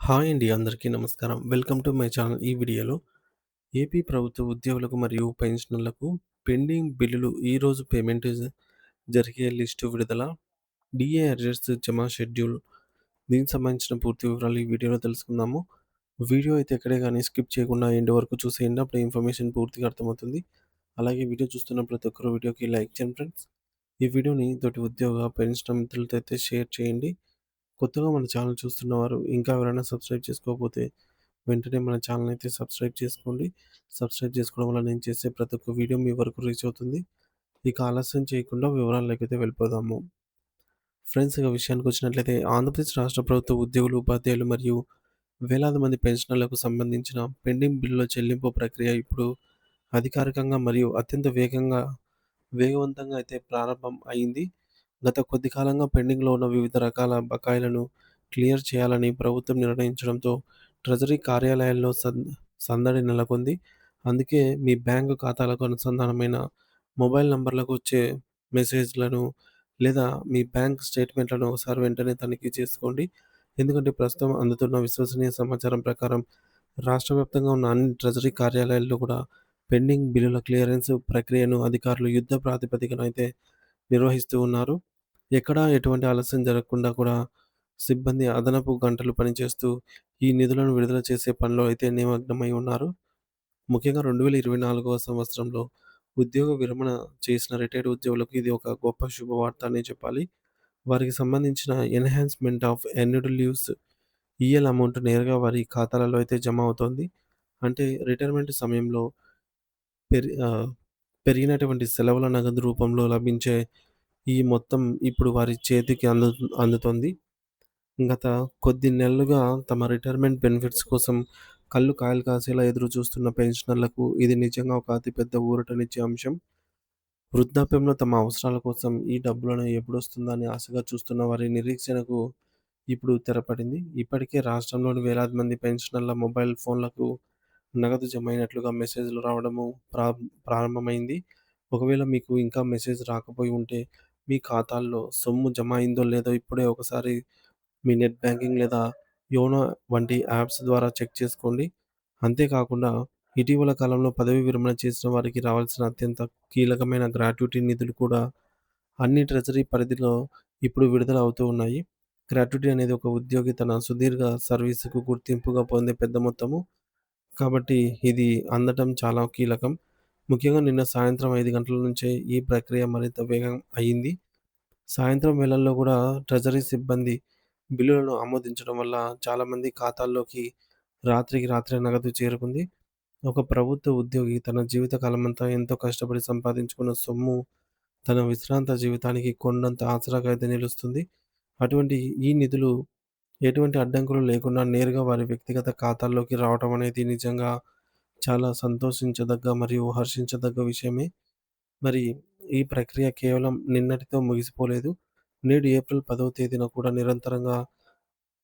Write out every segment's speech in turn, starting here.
Hi అండి. అందరికీ నమస్కారం. Welcome to my channel. ఈ వీడియోలో ఏపీ ప్రభుత్వ ఉద్యోగులకు మరియు పెన్షనర్లకు పెండింగ్ బిల్లులు ఈరోజు పేమెంట్ జరిగే లిస్టు విడుదల, డిఏ అర్జర్స్ జమా షెడ్యూల్, దీనికి సంబంధించిన పూర్తి వివరాలు ఈ వీడియోలో తెలుసుకుందాము. వీడియో అయితే ఎక్కడే కానీ స్కిప్ చేయకుండా ఎండ్ వరకు చూసేయండి. అప్పుడు ఇన్ఫర్మేషన్ పూర్తిగా అర్థమవుతుంది. అలాగే వీడియో చూస్తున్న ప్రతి ఒక్కరు వీడియోకి లైక్ చేయండి ఫ్రెండ్స్. ఈ వీడియోని తోటి ఉద్యోగ, పెన్షనర్ మిత్రులతో అయితే షేర్ చేయండి. కొత్తగా మన ఛానల్ చూస్తున్నవారు ఇంకా ఎవరైనా సబ్స్క్రైబ్ చేసుకోకపోతే వెంటనే మన ఛానల్ అయితే సబ్స్క్రైబ్ చేసుకోండి. సబ్స్క్రైబ్ చేసుకోవడం వల్ల నేను చేసే ప్రతి ఒక్క వీడియో మీ వరకు రీచ్ అవుతుంది. ఇక ఆలస్యం చేయకుండా వివరాల్లోకైతే వెళ్ళిపోదాము. ఫ్రెండ్స్, ఇక విషయానికి వచ్చినట్లయితే ఆంధ్రప్రదేశ్ రాష్ట్ర ప్రభుత్వ ఉద్యోగులు, ఉపాధ్యాయులు మరియు వేలాది మంది పెన్షనర్లకు సంబంధించిన పెండింగ్ బిల్లుల చెల్లింపు ప్రక్రియ ఇప్పుడు అధికారికంగా మరియు అత్యంత వేగవంతంగా అయితే ప్రారంభం అయింది. గత కొద్ది కాలంగా పెండింగ్‌లో ఉన్న వివిధ రకాల బకాయిలను క్లియర్ చేయాలని ప్రభుత్వం నిర్ణయించడంతో ట్రెజరీ కార్యాలయాల్లో సందడి నెలకొంది. అందుకే మీ బ్యాంకు ఖాతాలకు అనుసంధానమైన మొబైల్ నంబర్లకు వచ్చే మెసేజ్‌లను లేదా మీ బ్యాంక్ స్టేట్‌మెంట్‌లను ఒకసారి వెంటనే తనిఖీ చేసుకోండి. ఎందుకంటే ప్రస్తుతం అందుతున్న విశ్వసనీయ సమాచారం ప్రకారం రాష్ట్ర వ్యాప్తంగా ఉన్న అన్ని ట్రెజరీ కార్యాలయాల్లో కూడా పెండింగ్ బిల్లుల క్లియరెన్స్ ప్రక్రియను అధికారులు యుద్ధ ప్రాతిపదికన అయితే నిర్వహిస్తూ ఉన్నారు. ఎక్కడా ఎటువంటి ఆలస్యం జరగకుండా కూడా సిబ్బంది అదనపు గంటలు పనిచేస్తూ ఈ నిధులను విడుదల చేసే పనిలో అయితే నిమగ్నమై ఉన్నారు. ముఖ్యంగా 2024వ సంవత్సరంలో ఉద్యోగ విరమణ చేసిన రిటైర్డ్ ఉద్యోగులకు ఇది ఒక గొప్ప శుభవార్త అనే చెప్పాలి. వారికి సంబంధించిన enhancement of earned leaves EL amount నేరుగా వారి ఖాతాలలో అయితే జమ అవుతోంది. అంటే రిటైర్మెంట్ సమయంలో పెరి ఆహ్, పెరిగినటువంటి సెలవుల నగదు రూపంలో లభించే ఈ మొత్తం ఇప్పుడు వారి చేతికి అందుతోంది. గత కొద్ది నెలలుగా తమ రిటైర్మెంట్ బెనిఫిట్స్ కోసం కళ్ళు కాయలు కాసేలా ఎదురు చూస్తున్న పెన్షనర్లకు ఇది నిజంగా ఒక అతిపెద్ద ఊరటనిచ్చే అంశం. వృద్ధాప్యంలో తమ అవసరాల కోసం ఈ డబ్బులను ఎప్పుడొస్తుందా అని ఆశగా చూస్తున్న వారి నిరీక్షణకు ఇప్పుడు తెరపడింది. ఇప్పటికే రాష్ట్రంలోని వేలాది మంది పెన్షనర్ల మొబైల్ ఫోన్లకు నగదు జమైనట్లుగా మెసేజ్‌లు రావడము ప్రారంభమైంది. ఒకవేళ మీకు ఇంకా మెసేజ్ రాకపోయి ఉంటే, మీ ఖాతాల్లో సొమ్ము జమ అయిందో లేదో ఇప్పుడే ఒకసారి మీ నెట్ బ్యాంకింగ్ లేదా యోనో వంటి యాప్స్ ద్వారా చెక్ చేసుకోండి. అంతేకాకుండా ఇటీవల కాలంలో పదవీ విరమణ చేసిన వారికి రావాల్సిన అత్యంత కీలకమైన గ్రాట్యుటీ నిధులు కూడా అన్ని ట్రెజరీ పరిధిలో ఇప్పుడు విడుదల అవుతూ ఉన్నాయి. గ్రాట్యుటీ అనేది ఒక ఉద్యోగి తన సుదీర్ఘ సర్వీస్‌కు గుర్తింపుగా పొందే పెద్ద మొత్తము. కాబట్టి ఇది అందటం చాలా కీలకం. ముఖ్యంగా నిన్న సాయంత్రం 5 గంటల నుంచే ఈ ప్రక్రియ మరింత వేగం అయింది. సాయంత్రం వేళల్లో కూడా ట్రెజరీ సిబ్బంది బిల్లులను ఆమోదించడం వల్ల చాలామంది ఖాతాల్లోకి రాత్రికి రాత్రే నగదు చేరుకుంది. ఒక ప్రభుత్వ ఉద్యోగి తన జీవిత కాలమంతా ఎంతో కష్టపడి సంపాదించుకున్న సొమ్ము తన విశ్రాంత జీవితానికి కొండంత ఆసరాగా అయితే నిలుస్తుంది. అటువంటి ఈ నిధులు ఎటువంటి అడ్డంకులు లేకుండా నేరుగా వారి వ్యక్తిగత ఖాతాల్లోకి రావటం అనేది నిజంగా చాలా సంతోషించదగ్గ మరియు హర్షించదగ్గ విషయమే. మరి ఈ ప్రక్రియ కేవలం నిన్నటితో ముగిసిపోలేదు. నేడు ఏప్రిల్ 10వ తేదీన కూడా నిరంతరంగా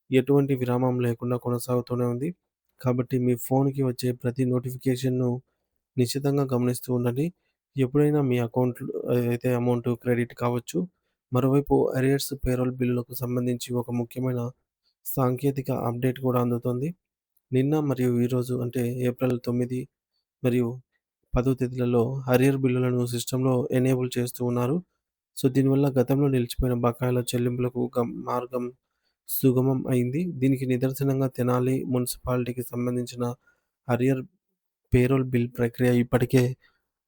ఎటువంటి విరామం లేకుండా కొనసాగుతూనే ఉంది. కాబట్టి మీ ఫోన్‌కి వచ్చే ప్రతి నోటిఫికేషన్‌ను నిశితంగా గమనిస్తూ ఉండండి. ఎప్పుడైనా మీ అకౌంట్‌లో అయితే అమౌంట్ క్రెడిట్ కావచ్చు. మరోవైపు అరియర్స్ పేరోల్ బిల్లులకు సంబంధించి ఒక ముఖ్యమైన సాంకేతిక అప్డేట్ కూడా అందుతోంది. నిన్న మరియు ఈరోజు అంటే ఏప్రిల్ 9 మరియు 10 తేదీలలో అరియర్ బిల్లులను సిస్టమ్‌లో ఎనేబుల్ చేస్తూ ఉన్నారు. సో, దీనివల్ల గతంలో నిలిచిపోయిన బకాయిల చెల్లింపులకు మార్గం సుగమం అయింది. దీనికి నిదర్శనంగా తెనాలి మున్సిపాలిటీకి సంబంధించిన అరియర్ పేరోల్ బిల్ ప్రక్రియ ఇప్పటికే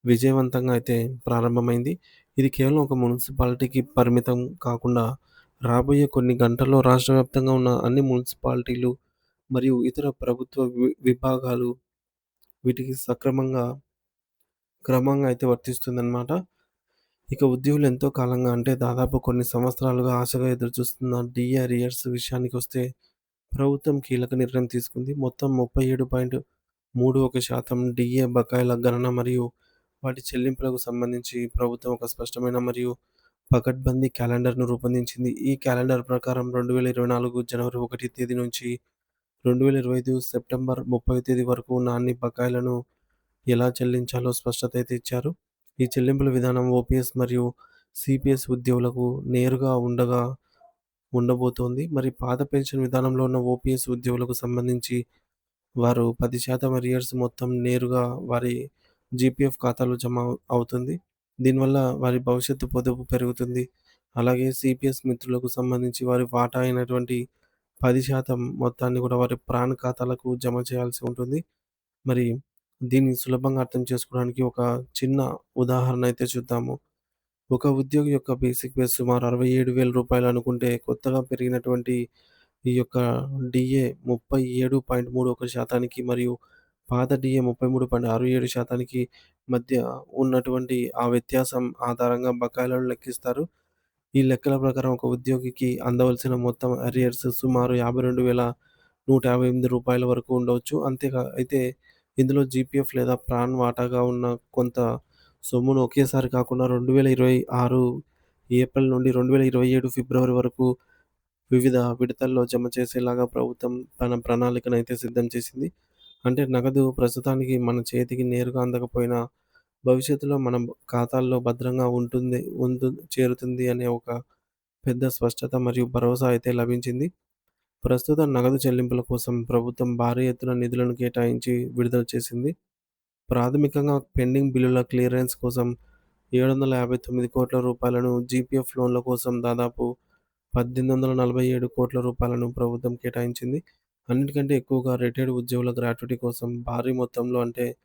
విజయవంతంగా అయితే ప్రారంభమైంది. ఇది కేవలం ఒక మున్సిపాలిటీకి పరిమితం కాకుండా రాబోయే కొన్ని గంటల్లో రాష్ట్ర వ్యాప్తంగా ఉన్న అన్ని మున్సిపాలిటీలు మరియు ఇతర ప్రభుత్వ విభాగాలు వీటికి క్రమంగా అయితే వర్తిస్తుందన్నమాట. ఇక ఉద్యోగులు ఎంతో కాలంగా అంటే దాదాపు కొన్ని సంవత్సరాలుగా ఆశగా ఎదురుచూస్తున్న డీఏ అరియర్స్ విషయానికొస్తే ప్రభుత్వం కీలక నిర్ణయం తీసుకుంది. మొత్తం 37.31% డీఏ బకాయిల గణన మరియు వాటి చెల్లింపులకు సంబంధించి ప్రభుత్వం ఒక స్పష్టమైన మరియు పకడ్బందీ క్యాలెండర్‌ను రూపొందించింది. ఈ క్యాలెండర్ ప్రకారం 2024 జనవరి 1 తేదీ నుంచి 2025 సెప్టెంబర్ 30 తేదీ వరకు ఉన్న అన్ని బకాయిలను ఎలా చెల్లించాలో స్పష్టత అయితే ఇచ్చారు. ఈ చెల్లింపుల విధానం ఓపీఎస్ మరియు సీపీఎస్ ఉద్యోగులకు నేరుగా ఉండగా ఉండబోతోంది. మరి పాత పెన్షన్ విధానంలో ఉన్న ఓపీఎస్ ఉద్యోగులకు సంబంధించి వారు 10% అరియర్స్ మొత్తం నేరుగా వారి జీపీఎఫ్ ఖాతాలో జమ అవుతుంది. దీనివల్ల వారి భవిష్యత్తు పొదుపు పెరుగుతుంది. అలాగే సీపీఎస్ మిత్రులకు సంబంధించి వారి వాటా అయినటువంటి 10% మొత్తాన్ని కూడా వారి ప్రాన్ ఖాతాలకు జమ చేయాల్సి ఉంటుంది. మరి దీన్ని సులభంగా అర్థం చేసుకోవడానికి ఒక చిన్న ఉదాహరణ అయితే చూద్దాము. ఒక ఉద్యోగి యొక్క బేసిక్ పే సుమారు రూ. 67,000 అనుకుంటే కొత్తగా పెరిగినటువంటి ఈ యొక్క డీఏ 37.31% మరియు పాత డీఏ 33.67% మధ్య ఉన్నటువంటి ఆ వ్యత్యాసం ఆధారంగా బకాయిలను లెక్కిస్తారు. ఈ లెక్కల ప్రకారం ఒక ఉద్యోగికి అందవలసిన మొత్తం అరియర్స్ సుమారు రూ. 52,158 వరకు ఉండవచ్చు. అయితే ఇందులో జీపీఎఫ్ లేదా ప్రాన్ వాటాగా ఉన్న కొంత సొమ్మును ఒకేసారి కాకుండా 2026 ఏప్రిల్ నుండి 2027 ఫిబ్రవరి వరకు వివిధ విడతల్లో జమ చేసేలాగా ప్రభుత్వం తన ప్రణాళికనైతే సిద్ధం చేసింది. అంటే నగదు ప్రస్తుతానికి మన చేతికి నేరుగా అందకపోయినా, భవిష్యత్తులో మన ఖాతాల్లో భద్రంగా చేరుతుంది అనే ఒక పెద్ద స్పష్టత మరియు భరోసా అయితే లభించింది. ప్రస్తుతం నగదు చెల్లింపుల కోసం ప్రభుత్వం భారీ ఎత్తున నిధులను కేటాయించి విడుదల చేసింది. ప్రాథమికంగా పెండింగ్ బిల్లుల క్లియరెన్స్ కోసం రూ. 759,00,00,000 జీపీఎఫ్ లోన్ల కోసం దాదాపు రూ. 1,847,00,00,000 ప్రభుత్వం కేటాయించింది. అన్నిటికంటే ఎక్కువగా రిటైర్డ్ ఉద్యోగుల గ్రాట్యుటీ కోసం భారీ మొత్తంలో అంటే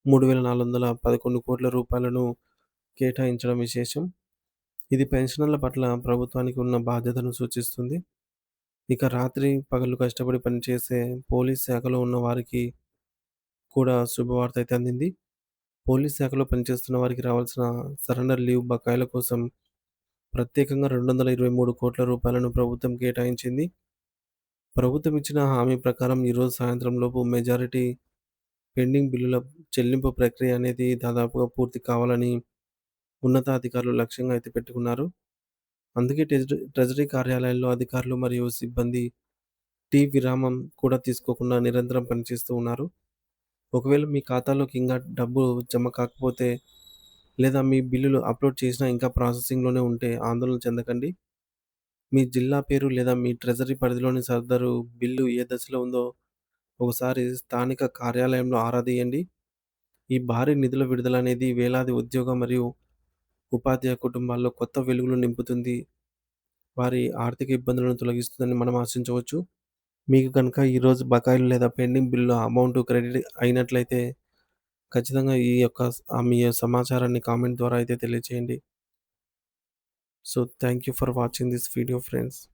రూ. 3,411,00,00,000 కేటాయించడం విశేషం. ఇది పెన్షనర్ల పట్ల ప్రభుత్వానికి ఉన్న బాధ్యతను సూచిస్తుంది. ఇక రాత్రి పగలు కష్టపడి పనిచేసే పోలీస్ శాఖలో ఉన్న వారికి కూడా శుభవార్త అయితే అందింది. పోలీస్ శాఖలో పనిచేస్తున్న వారికి రావాల్సిన సరెండర్ లీవ్ బకాయిల కోసం ప్రత్యేకంగా రూ. 223,00,00,000 ప్రభుత్వం కేటాయించింది. ప్రభుత్వం ఇచ్చిన హామీ ప్రకారం ఈరోజు సాయంత్రం లోపు మెజారిటీ పెండింగ్ బిల్లుల చెల్లింపు ప్రక్రియ అనేది దాదాపుగా పూర్తి కావాలని ఉన్నతాధికారులు లక్ష్యంగా అయితే పెట్టుకున్నారు. అందుకే ట్రెజరీ కార్యాలయాల్లో అధికారులు మరియు సిబ్బంది విరామం కూడా తీసుకోకుండా నిరంతరం పనిచేస్తూ ఉన్నారు. ఒకవేళ మీ ఖాతాలోకి ఇంకా డబ్బు జమ కాకపోతే లేదా మీ బిల్లులు అప్‌లోడ్ చేసినా ఇంకా ప్రాసెసింగ్‌లోనే ఉంటే ఆందోళన చెందకండి. మీ జిల్లా పేరు లేదా మీ ట్రెజరీ పరిధిలోని సదరు బిల్లు ఏ దశలో ఉందో ఒకసారి స్థానిక కార్యాలయంలో ఆరా తీయండి. ఈ భారీ నిధుల విడుదల అనేది వేలాది ఉద్యోగ మరియు ఉపాధ్యాయ కుటుంబాల్లో కొత్త వెలుగులు నింపుతుంది. వారి ఆర్థిక ఇబ్బందులను తొలగిస్తుందని మనం ఆశించవచ్చు. మీకు గనుక ఈరోజు బకాయిలు లేదా పెండింగ్ బిల్లుల అమౌంట్ క్రెడిట్ అయినట్లయితే ఖచ్చితంగా ఈ యొక్క మీ సమాచారాన్ని కామెంట్ ద్వారా అయితే తెలియచేయండి. So, thank you for watching this video friends.